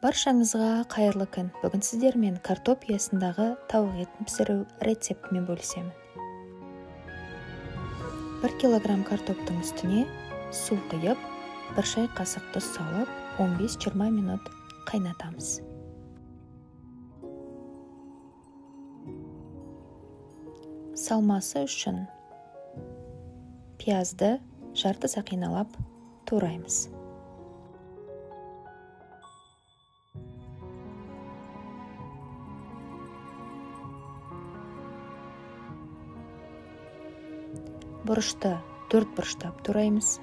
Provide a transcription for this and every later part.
Баршаңызға қайырлы күн. Бүгін сіздермен картоп ұясындағы тауық етін пісіру рецептімен бөлісемін. 1 килограмм картоптың үстіне су құйып, 1 шай қасық тұз салып, 15-20 минут қайнатамыз. Салмасы үшін пиязды жарты сақиналап тураймыз. Бұрышты 4 бұрыштап тураймыз.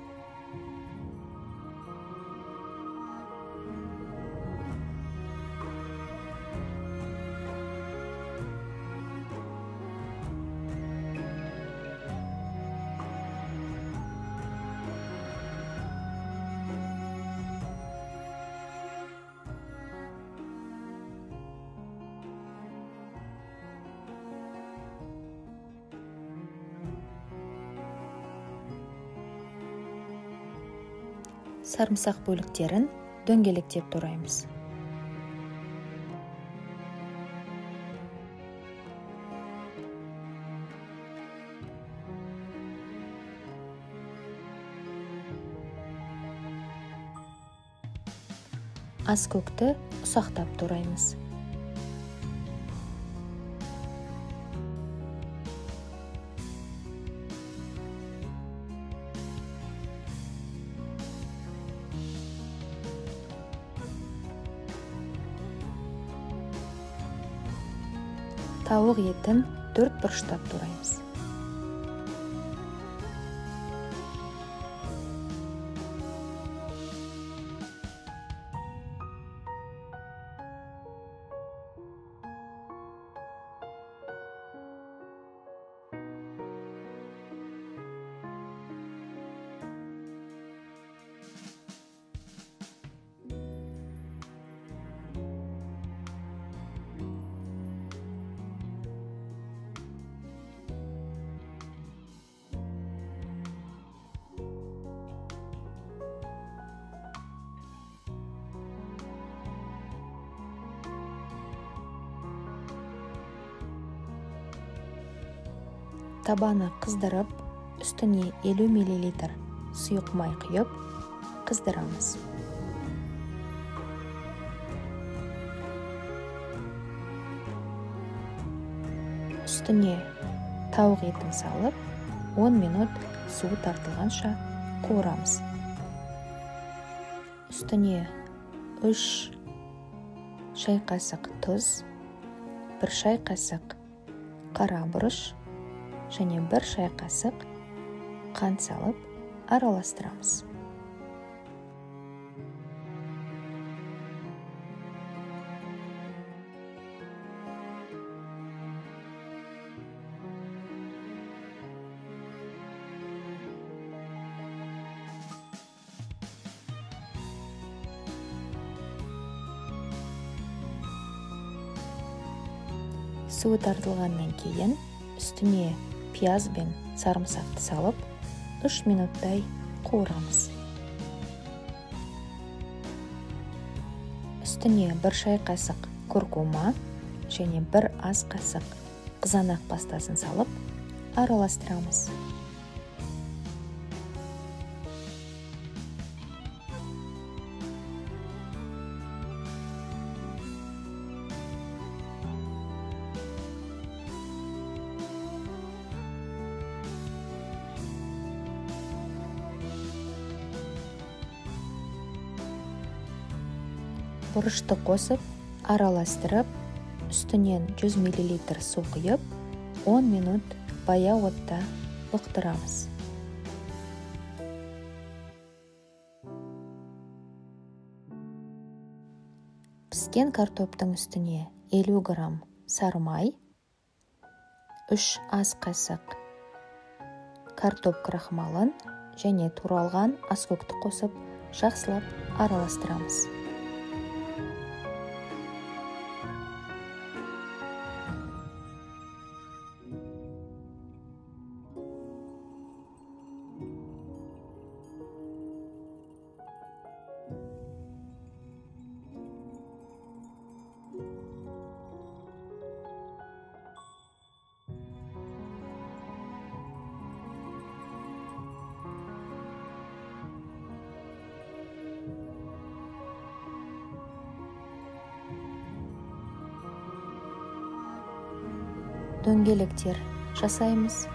Сарымсақ бөліктерін дөңгелектеп тураймыз. Аскөкті ұсақтап тураймыз. Тауық етін 4 бұрыштап тураймыз. Табаны қыздырып, үстіне 50 мл сұйық май құйып, қыздырамыз. Үстіне тауық етін салып, 10 минут суы тартылғанша қуырамыз. Үстіне 3 шай қасық тұз, 1 шай қасық қара бұрыш және 1 шай қасық қант салып араластырамыз. Суы тартылғаннан кейін үстіне пияз бен сарымсақты салып, 3 минуттай қуырамыз. Үстіне 1 шай қасық куркума және 1 ас қасық қызанақ пастасын салып, араластырамыз. Бұрышты қосып, араластырып, үстінен 100 мл су құйып, 10 минут баяу отта бұқтырамыз. Піскен картоптың үстіне 50 грамм сары май, 3 ас қасық картоп крахмалын және туралған аскөкті қосып, жақсылап араластырамыз. дөңгелектер жасаймыз.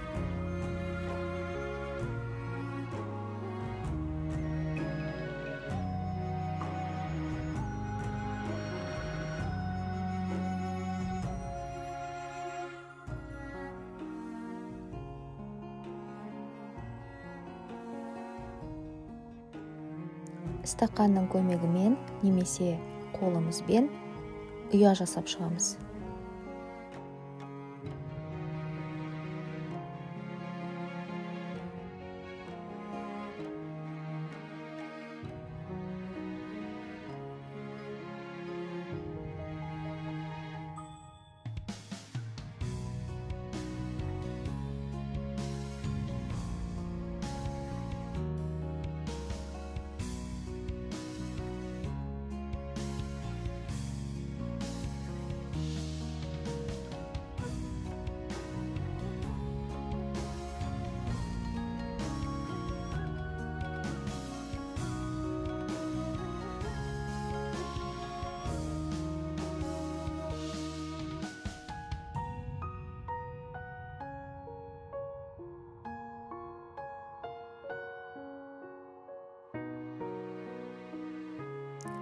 Стақанның көмегімен немесе қолымызбен ұя жасап шығамыз.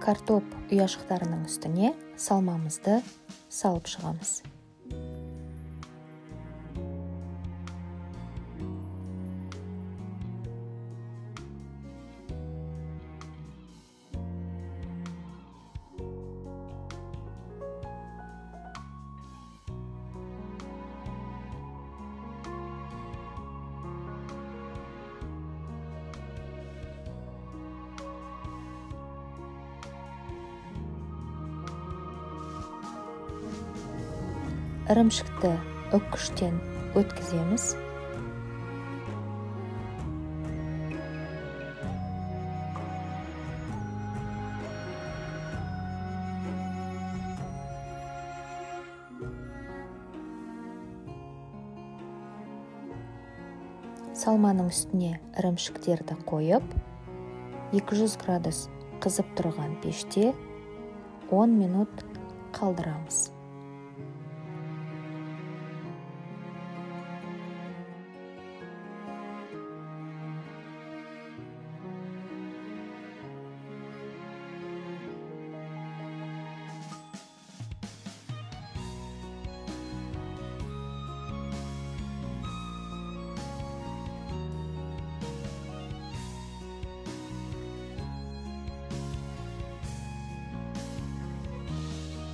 Картоп ұяшықтарының үстіне салмамызды салып шығамыз. Ірімшікті үккіштен өткіземіз. Салманың үстіне ірімшіктерді қойып, 200 градус қызып тұрған пеште 10 минут қалдырамыз.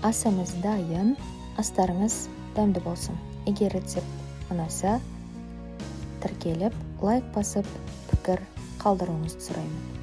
Асымыз дайын, астарыңыз дәмді болсын. Егер рецепт ұнаса, тіркеліп, лайк басып, пікір қалдыруыңызды сұраймын.